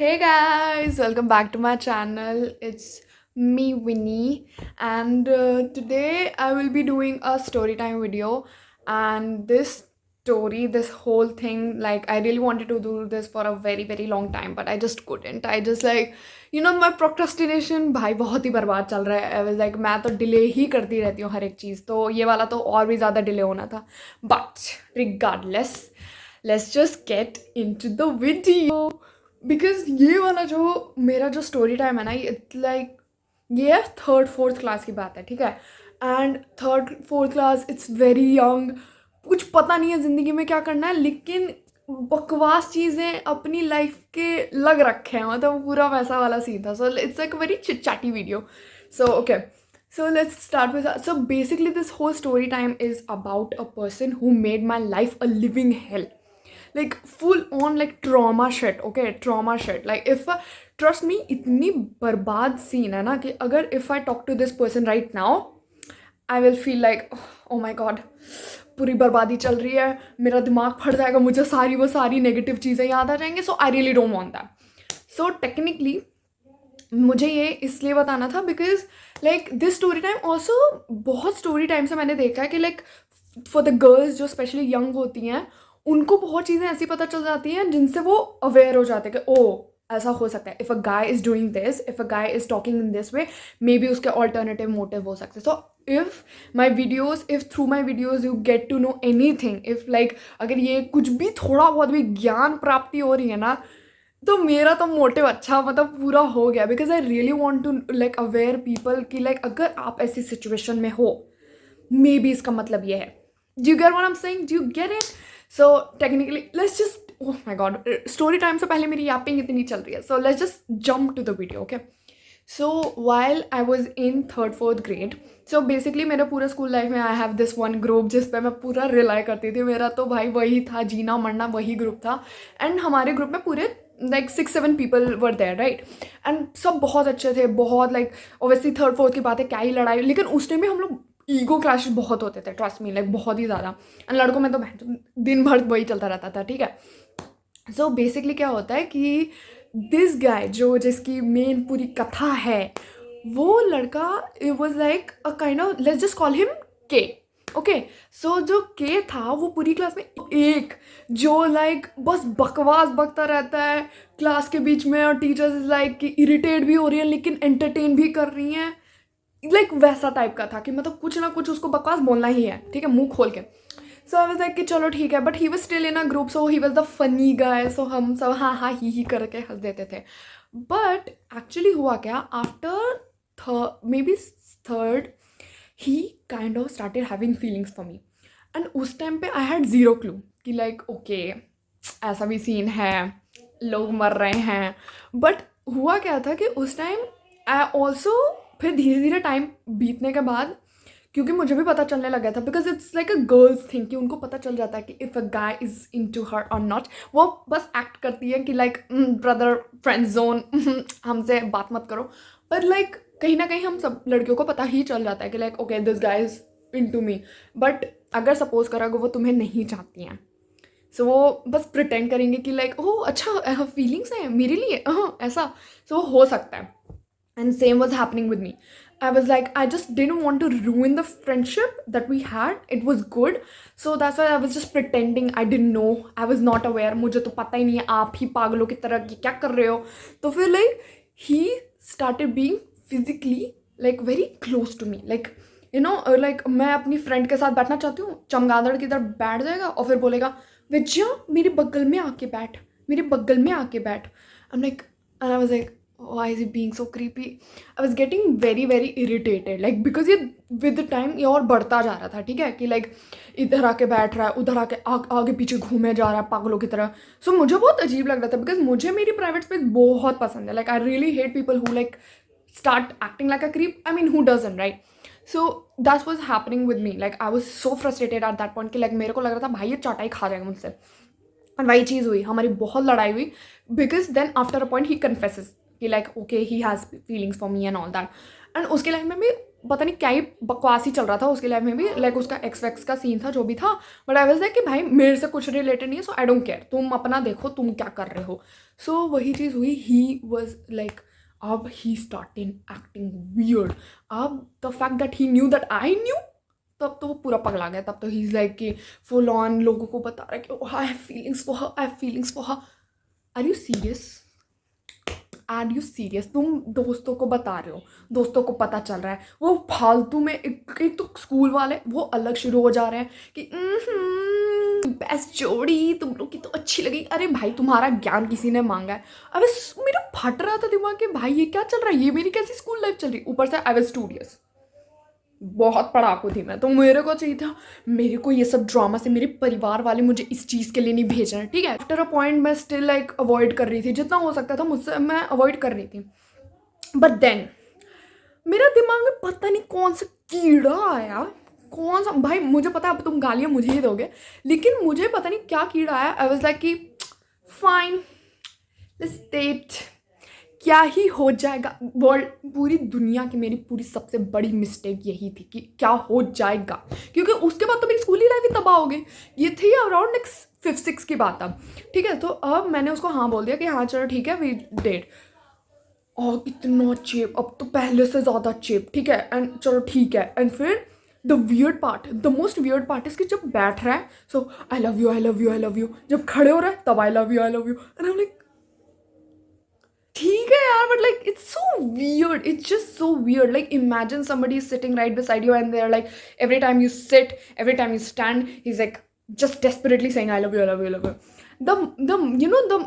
Hey guys, welcome back to my channel. It's me, Winnie, and today I will be doing a story time video. And this story, this whole thing, like I really wanted to do this for a very, very long time, but I just couldn't. I just my procrastination भाई बहुत ही बर्बाद चल रहा है. I was like मैं तो delay ही करती रहती हूँ हर एक चीज़, तो ये वाला तो और भी ज़्यादा डिले होना था. But regardless, let's just get into the video. Because ये वाला जो मेरा जो स्टोरी टाइम है ना, इट्स लाइक ये है थर्ड फोर्थ क्लास की बात है, ठीक है. And third fourth class, it's very young, कुछ पता नहीं है ज़िंदगी में क्या करना है, लेकिन बकवास चीज़ें अपनी लाइफ के लग रखे हैं, मतलब पूरा वैसा वाला सीन था. So it's like a very chit video. So okay, so let's start with that. So basically this whole story time is about a person who made my life a living hell, like full on like trauma shit. Okay, trauma shit. Like if trust me, इतनी बर्बाद scene है ना कि अगर if I talk to this person right now, I will feel like oh my god, पूरी बर्बादी चल रही है, मेरा दिमाग फट जाएगा, मुझे वो सारी नेगेटिव चीज़ें याद आ जाएंगे. So I really don't want that. So technically मुझे ये इसलिए बताना था because like this story time also, बहुत स्टोरी टाइम से मैंने देखा है कि लाइक फॉर द गर्ल्स जो स्पेशली यंग होती हैं, उनको बहुत चीज़ें ऐसी पता चल जाती हैं जिनसे वो अवेयर हो जाते हैं कि ओ ऐसा हो सकता है. If a guy is doing this, if a guy is talking in this way, may be उसके ऑल्टरनेटिव मोटिव हो सकते हैं. So if my videos, if through my videos you get to know any thing, if like अगर ये कुछ भी थोड़ा बहुत भी ज्ञान प्राप्ति हो रही है ना, तो मेरा तो मोटिव अच्छा मतलब पूरा हो गया. Because I really want to like aware people कि लाइक अगर आप ऐसी सिचुएशन में हो, मे बी इसका मतलब ये है. Do you get what I am saying? Do you get it? So technically let's just, oh my god, story time से पहले मेरी यापिंग इतनी चल रही है. So let's just jump to the video. Okay, so while I was in third fourth grade, so basically मेरा पूरा school life में I have this one group जिस पे मैं पूरा रिलाई करती थी. मेरा तो भाई वही था, जीना मरना वही ग्रुप था. एंड हमारे ग्रुप में पूरे like 6-7 people were there, right. And सब बहुत अच्छे थे, बहुत लाइक ऑब्वियसली थर्ड फोर्थ की बात है, क्या ही लड़ाई, लेकिन उस टाइम में हम लोग ईगो क्लैशेस बहुत होते थे, ट्रस्ट मी, लाइक बहुत ही ज़्यादा. एंड लड़कों में तो दिन भर वही चलता रहता था, ठीक है. सो बेसिकली क्या होता है कि दिस गाय जो जिसकी मेन पूरी कथा है, वो लड़का it was like a kind of, let's just call him के. ओके, सो जो के था वो पूरी क्लास में एक जो लाइक बस बकवास बकता रहता है क्लास के बीच में, और टीचर्स इज लाइक कि इरिटेट भी हो रही है लेकिन एंटरटेन भी कर रही हैं, लाइक वैसा टाइप का था कि मतलब कुछ ना कुछ उसको बकवास बोलना ही है, ठीक है, मुंह खोल के. सो आई वाज लाइक कि चलो ठीक है, but he was still in a group, so he was the funny guy. So हम सब हाँ हाँ ही करके हंस देते थे. बट एक्चुअली हुआ क्या, after may be third, he kind of started having feelings for me. And उस टाइम पे आई हैड ज़ीरो क्लू कि लाइक ओके ऐसा भी सीन है, लोग मर रहे हैं. बट हुआ क्या था कि उस टाइम आई ऑल्सो, फिर धीरे धीरे टाइम बीतने के बाद, क्योंकि मुझे भी पता चलने लगा था, because it's like a girls thing कि उनको पता चल जाता है कि if a guy is into her or not. वो बस एक्ट करती है कि लाइक ब्रदर फ्रेंड जोन, हमसे बात मत करो. पर लाइक कहीं ना कहीं हम सब लड़कियों को पता ही चल जाता है कि like okay this guy is into me. But अगर सपोज करा वो तुम्हें नहीं चाहती हैं, सो वो बस प्रिटेंड करेंगे कि लाइक ओह अच्छा फीलिंग्स हैं मेरे लिए, ऐसा. सो वो हो सकता है. And same was happening with me. I was like, I just didn't want to ruin the friendship that we had. It was good. So that's why I was just pretending I didn't know. I was not aware. मुझे तो पता ही नहीं है, आप ही पागलों की तरह क्या कर रहे हो. तो फिर like he started being physically like very close to me. Like you know like मैं अपनी फ्रेंड के साथ बैठना चाहती हूँ, चमगादड़ की तरह बैठ जाएगा और फिर बोलेगा विजया मेरे बगल में आके बैठ, मेरे बगल में आके बैठ. I'm like, and I was like, why is he being so creepy? I was getting very very irritated, like because ये with the time ये और बढ़ता जा रहा था, ठीक है, कि like इधर आके बैठ रहा है, उधर आके आगे पीछे घूमे जा रहा है पागलों की तरह. सो मुझे बहुत अजीब लग रहा था, बिकॉज मुझे मेरी प्राइवेट स्पेस बहुत पसंद है. Like I really hate people who like start acting like a creep. I mean, who doesn't, right? So that was happening with me. Like I was so frustrated at that point कि like मेरे को लग रहा था भाई ये चाटाई खा जाएगा मुझसे. और वही चीज़ हुई, हमारी बहुत लड़ाई हुई. Because then after a point he confesses कि like okay he has feelings for me and all that. And उसके लाइफ में भी पता नहीं क्या ही बकवास ही चल रहा था उसके लाइफ में भी, लाइक उसका एक्स वैक्स का सीन था जो भी था, बट आई वाज लाइक कि भाई मेरे से कुछ रिलेटेड नहीं है, सो आई डोंट केयर, तुम अपना देखो तुम क्या कर रहे हो। सो वही चीज़ हुई, ही वॉज लाइक, अब ही स्टार्टेड एक्टिंग वियर्ड। अब the fact that he knew that I knew, तब तो वो पूरा पगला गया। तब तो ही इज लाइक कि फुल ऑन लोगों को बता रहा है कि I have feelings for her, I have feelings for her. Are you serious? Are you serious? तुम दोस्तों को बता रहे हो, दोस्तों को पता चल रहा है, वो फालतू में एक तो स्कूल वाले वो अलग शुरू हो जा रहे हैं कि बेस्ट जोड़ी तुम लोग की तो अच्छी लगी। अरे भाई तुम्हारा ज्ञान किसी ने मांगा है? अबे मेरा फट रहा था दिमाग कि भाई ये क्या चल रहा है, ये मेरी कैसी स्कूल लाइफ चल रही। ऊपर से आई वाज स्टूडियस, बहुत पढ़ाकू थी मैं, तो मेरे को चाहिए था, मेरे को ये सब ड्रामा से मेरे परिवार वाले मुझे इस चीज़ के लिए नहीं भेज रहे हैं, ठीक है। आफ्टर अ पॉइंट मैं स्टिल लाइक अवॉइड कर रही थी, जितना हो सकता था मुझसे मैं अवॉइड कर रही थी। बट देन मेरा दिमाग में पता नहीं कौन सा कीड़ा आया, कौन सा, भाई मुझे पता है अब तुम गालियाँ मुझे ही दोगे, लेकिन मुझे पता नहीं क्या कीड़ा आया। आई वाज लाइक कि फाइन, लेट्स डेट, क्या ही हो जाएगा। वर्ल्ड, पूरी दुनिया की मेरी पूरी सबसे बड़ी मिस्टेक यही थी कि क्या हो जाएगा, क्योंकि उसके बाद तो मेरी स्कूल ही लाइफ ही तबाह हो गई। ये थी अराउंड लाइक 5th-6th की बात अब, ठीक है। तो अब मैंने उसको हाँ बोल दिया कि हाँ चलो ठीक है वी डेट। और इतना चेप, अब तो पहले से ज़्यादा चेप, ठीक है। एंड चलो ठीक है, एंड फिर the weird part, the most weird part is कि जब बैठ रहा है, so I love you I love you I love you, जब खड़े हो रहा है तब I love you and I am like ठीक है यार, but like it's so weird, it's just so weird. Like imagine somebody is sitting right beside you and they're like every time you sit, every time you stand, he's like just desperately saying I love you I love you I love you. The you know the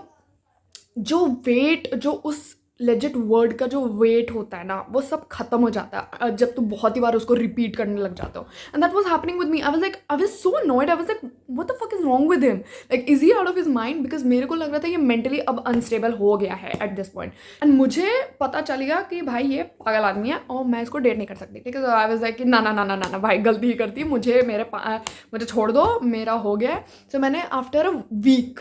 जो wait, जो उस legit word का जो wait होता है ना, वो सब खत्म हो जाता है जब तुम बहुत ही बार उसको रिपीट करने लग जाते हो। And that was happening with me. I was so annoyed, I was like what the fuck is wrong with him, like is he out of his mind, because मेरे को लग रहा था ये मेंटली अब अनस्टेबल हो गया है एट दिस पॉइंट। एंड मुझे पता चल गया कि भाई ये पागल आदमी है और मैं इसको डेट नहीं कर सकती, ठीक है। आई वाज लाइक कि ना ना ना ना ना भाई गलती ही करती, मुझे मुझे छोड़ दो, मेरा हो गया है। सो मैंने आफ्टर अ वीक,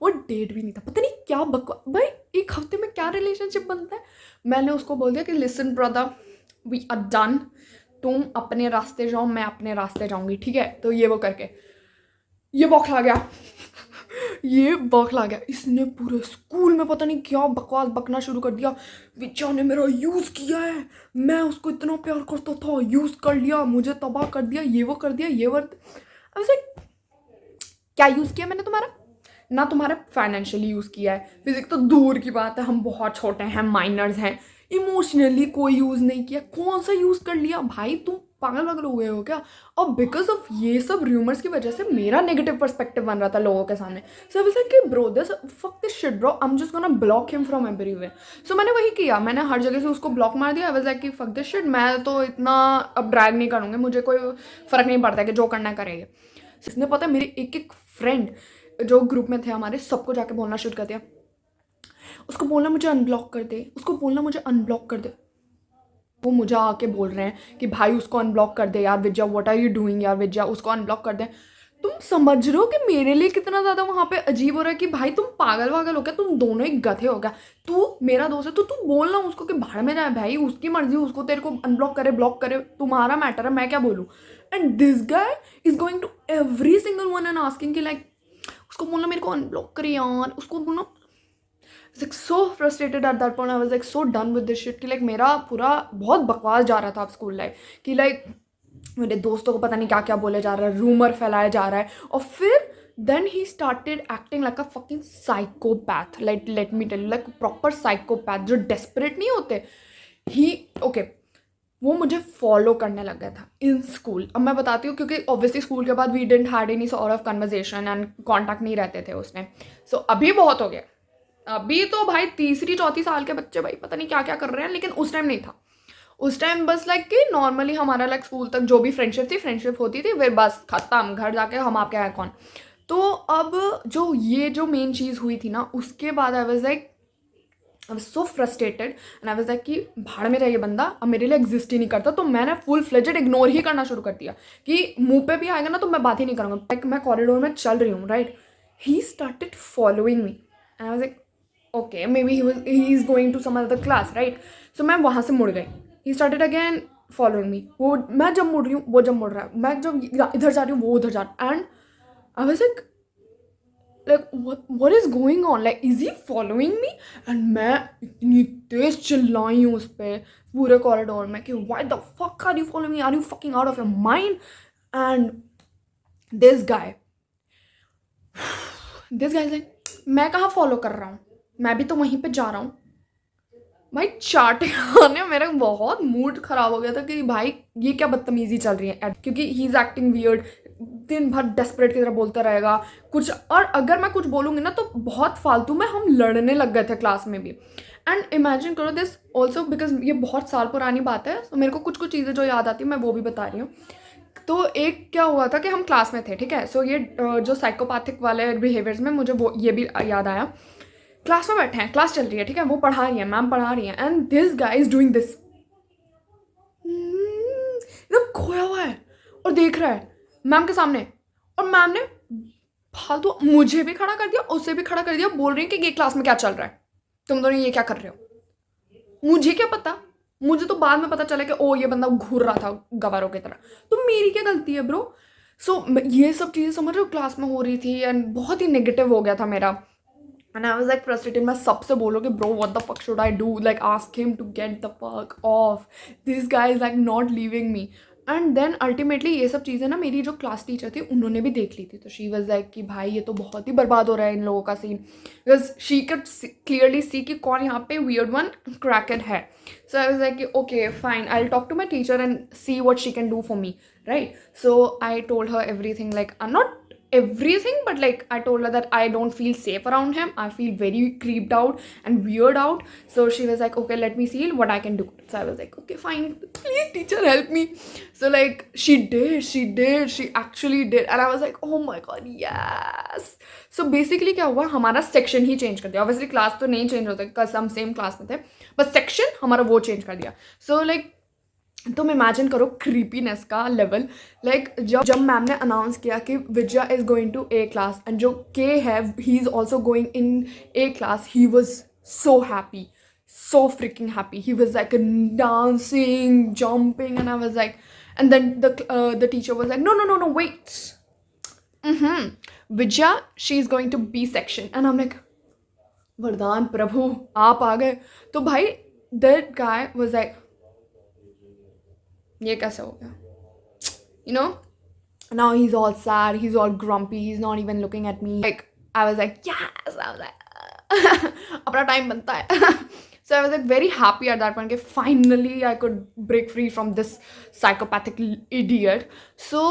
वो डेट भी नहीं था, पता नहीं क्या बकवास, भाई एक हफ्ते में क्या रिलेशनशिप बनता है। मैंने उसको बोल दिया कि listen brother, we are done, तुम अपने रास्ते जाओ, मैं अपने रास्ते जाऊंगी, ठीक है। तो ये वो करके ये बौखला गया ये बौखला गया। इसने पूरे स्कूल में पता नहीं क्या बकवास बकना शुरू कर दिया, विचा ने मेरा यूज़ किया है, मैं उसको इतना प्यार करता था, यूज़ कर लिया, मुझे तबाह कर दिया, ये वो कर दिया, ये वो। क्या यूज़ किया मैंने तुम्हारा? ना तुम्हारा फाइनेंशियली यूज़ किया है, फिजिक्स तो दूर की बात है, हम बहुत छोटे हैं, माइनर्स हैं। इमोशनली कोई यूज़ नहीं किया, कौन सा यूज़ कर लिया भाई, तुम पागल वागल हो गए हो क्या? और बिकॉज ऑफ ये सब रूमर्स की वजह से मेरा नेगेटिव पर्सपेक्टिव बन रहा था लोगों के सामने। सो आई वाज लाइक कि bro this fuck this shit bro, I am just gonna block him from everywhere. So मैंने वही किया, मैंने हर जगह से उसको ब्लॉक मार दिया। आई वाज लाइक कि फक दिस शिट, मैं तो इतना अब ड्रैग नहीं करूँगी, मुझे कोई फ़र्क नहीं पड़ता है कि जो करना करेंगे। इसने पता है मेरे एक एक फ्रेंड जो ग्रुप में थे हमारे, सबको जाके बोलना शुरू कर दिया, उसको बोलना मुझे अनब्लॉक कर दे, उसको बोलना मुझे अनब्लॉक कर दे। वो मुझे आके बोल रहे हैं कि भाई उसको अनब्लॉक कर दे यार विद्या, व्हाट आर यू डूइंग यार विद्या, उसको अनब्लॉक कर दे। तुम समझ रहे हो कि मेरे लिए कितना ज़्यादा वहाँ पे अजीब हो रहा है कि भाई तुम पागल वागल हो क्या, तुम दोनों ही गधे हो क्या। तू मेरा दोस्त है तो तू बोलना उसको कि भाड़ में जाए भाई, उसकी मर्जी, उसको तेरे को अनब्लॉक करे ब्लॉक करे, तुम्हारा मैटर है, मैं क्या बोलूँ। And this guy is going to every single one and asking कि लाइक उसको बोलना मेरे को अनब्लॉक करे यार, उसको बोलना। like so frustrated at that point, I was like so done with this shit कि like मेरा पूरा बहुत बकवास जा रहा था अब स्कूल लाइफ कि like मेरे दोस्तों को पता नहीं क्या क्या बोले जा रहा है, रूमर फैलाया जा रहा है। और फिर then he started acting like a fucking psychopath, like let me tell you, like proper psychopath जो desperate नहीं होते। okay, वो मुझे फॉलो करने लग गया था इन स्कूल। अब मैं बताती हूँ क्योंकि ऑब्वियसली स्कूल के बाद we didn't had any sort of conversation and contact नहीं रहते थे उसमें। सो अभी बहुत हो गया, अभी तो भाई 3री-4थी साल के बच्चे भाई पता नहीं क्या क्या कर रहे हैं, लेकिन उस टाइम नहीं था। उस टाइम बस लाइक कि नॉर्मली हमारा लाइक स्कूल तक जो भी फ्रेंडशिप होती थी, फिर बस खत्म, घर जाके हम आपके हैं कौन। तो अब जो मेन चीज़ हुई थी ना, उसके बाद आई was like I was so frustrated and I was like कि भाड़ में ये बंदा अब मेरे लिए एग्जिस्ट ही नहीं करता। तो मैंने फुल फ्लेजेड इग्नोर ही करना शुरू कर दिया कि मुंह पे भी आएगा ना तो मैं बात ही नहीं करूँगा। लाइक मैं कॉरिडोर में चल रही हूँ, right, he started following me and I was like okay maybe he is going to some other class, right. So मैं वहाँ से मुड़ गई। He started again following me. वो मैं जब मुड़ रही हूँ वो जब मुड़ रहा है, मैं जब इधर जा रही हूँ वो उधर जा रहा है. And I was like what is going on, like is he following me? And मैं इतनी तेज चिल्लाई हूँ उस पे पूरे कॉरिडोर में कि why the fuck are you following me, are you fucking out of your mind? And this guy is like, मैं कहाँ फॉलो कर रहा हूँ, मैं भी तो वहीं पे जा रहा हूँ. भाई चाटे खाने मेरा बहुत मूड खराब हो गया था कि भाई ये क्या बदतमीजी चल रही है, क्योंकि ही इज एक्टिंग वियर्ड, दिन भर डेस्परेट की तरह बोलता रहेगा कुछ. और अगर मैं कुछ बोलूँगी ना तो बहुत फालतू में हम लड़ने लग गए थे क्लास में भी. एंड इमेजिन करो दिस ऑल्सो, बिकॉज ये बहुत साल पुरानी बात है, तो मेरे को कुछ कुछ चीज़ें जो याद आती है मैं वो भी बता रही हूँ. तो एक क्या हुआ था कि हम क्लास में थे, ठीक है. सो ये जो साइकोपैथिक वाले बिहेवियर्स में मुझे वो ये भी याद आया. क्लास में बैठे हैं, क्लास चल रही है, ठीक है, वो पढ़ा रही है, मैम पढ़ा रही है. And this guy is doing this, एकदम खोया हुआ है और देख रहा है मैम के सामने. और मैम ने फालतू मुझे भी खड़ा कर दिया, उसे भी खड़ा कर दिया, बोल रही है कि ये क्लास में क्या चल रहा है, तुम दोनों ये क्या कर रहे हो. मुझे क्या पता, मुझे तो बाद में पता चला कि ओ ये बंदा घूर रहा था गवारों की तरह. तो मेरी क्या गलती है ब्रो. सो ये सब चीज़ें समझ रहे हो क्लास में हो रही थी एंड बहुत ही नेगेटिव हो गया था मेरा. And I was like frustrated. मैं सबसे बोलोगे bro what the fuck should I do, like ask him to get the fuck off, this guy is like not leaving me. And then ultimately ये सब चीज़ें ना मेरी जो क्लास टीचर थी उन्होंने भी देख ली थी. तो शी वाज लाइक कि भाई ये तो बहुत ही बर्बाद हो रहा है इन लोगों का scene, because she could clearly see कि कौन यहाँ पे वियर्ड वन क्रैकेड है. सो आई वाज लाइक कि okay fine, I will talk to my teacher and see what she can do for me, right. So I told her everything, like I'm not everything, but like I told her that I don't feel safe around him, I feel very creeped out and weird out. So she was like, okay, let me see what I can do. So I was like, okay fine, please teacher help me. So like she actually did. And I was like, oh my god, yes. So basically क्या हुआ, हमारा section ही change कर दिया. Obviously class तो नहीं change होता because हम same class में थे, बट सेक्शन हमारा वो चेंज कर दिया. सो लाइक तुम इमेजिन करो क्रीपीनेस का लेवल. लाइक जब मैम ने अनाउंस किया कि Vijaya is going to a class and जो के है he is also going in a class, he was so happy, so freaking happy. He was like dancing, jumping, and I was like, and then the teacher was like, no, wait. Vijaya, she's going to B section. And I'm like, वरदान प्रभु आप आ गए. तो भाई that guy was like, ये कैसे हो गया, you know. Now he's all sad, he's all grumpy, he's not even looking at me. Like I was like, yes, I was like अपना टाइम बनता है. So I was like very happy at that point that finally I could break free from this psychopathic idiot. So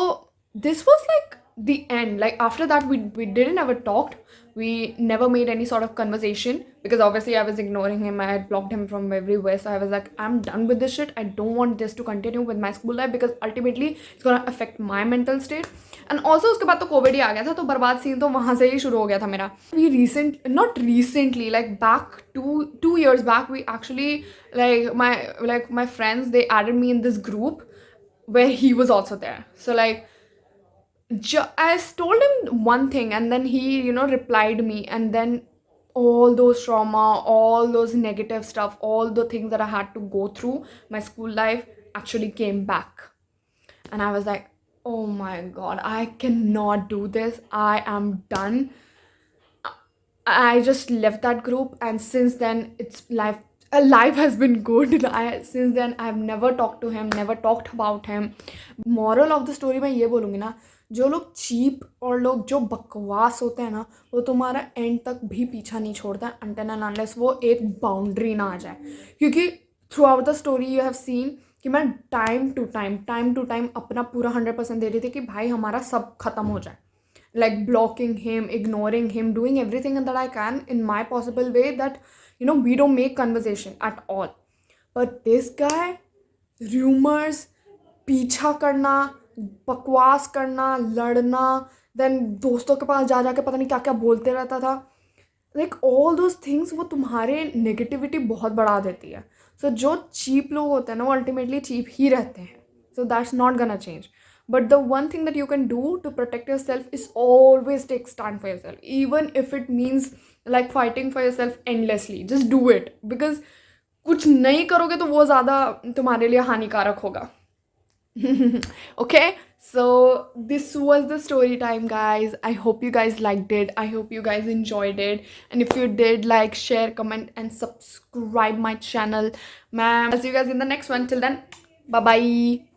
this was like the end. Like after that we didn't ever talked. We never made any sort of conversation because obviously I was ignoring him. I had blocked him from everywhere. So I was like, I'm done with this shit. I don't want this to continue with my school life because ultimately it's gonna affect my mental state. And also उसके बाद तो Covid ही आ गया था, तो बर्बाद scene तो वहाँ से ही शुरू हो गया था मेरा. We not recently, like back 2 years back, we actually like my friends, they added me in this group where he was also there. So like I told him one thing and then he replied me, and then all those trauma, all those negative stuff, all the things that I had to go through my school life actually came back. And I was like, oh my god, I cannot do this, I am done. I just left that group, and since then it's life has been good. Since then I've never talked to him, never talked about him. Moral of the story मैं ये बोलूँगी ना, जो लोग cheap और लोग जो बकवास होते हैं ना, वो तुम्हारा एंड तक भी पीछा नहीं छोड़ता अनटिल एंड अनलेस वो एक बाउंड्री ना आ जाए. क्योंकि through out the story you have seen कि मैं टाइम टू टाइम अपना पूरा 100% दे रही थी कि भाई हमारा सब खत्म हो जाए. Like blocking him, ignoring him, doing everything that I can in my possible way that we don't make conversation at all. But this guy, rumors, पीछा करना, बकवास करना, लड़ना, then दोस्तों के पास जा जाके पता नहीं क्या क्या बोलते रहता था. Like all those things वो तुम्हारे नेगेटिविटी बहुत बढ़ा देती है. So जो चीप लोग होते हैं ना वो अल्टीमेटली चीप ही रहते हैं. So that's not gonna change. But the one thing that you can do to protect yourself is always take stand for yourself, even if it means like fighting for yourself endlessly. Just do it, because कुछ नहीं करोगे तो वो ज़्यादा तुम्हारे लिए हानिकारक होगा. Okay, so this was the story time, guys. I hope you guys liked it. I hope you guys enjoyed it. And if you did, like, share, comment, and subscribe my channel. Ma'am, I'll see you guys in the next one. Till then, bye bye.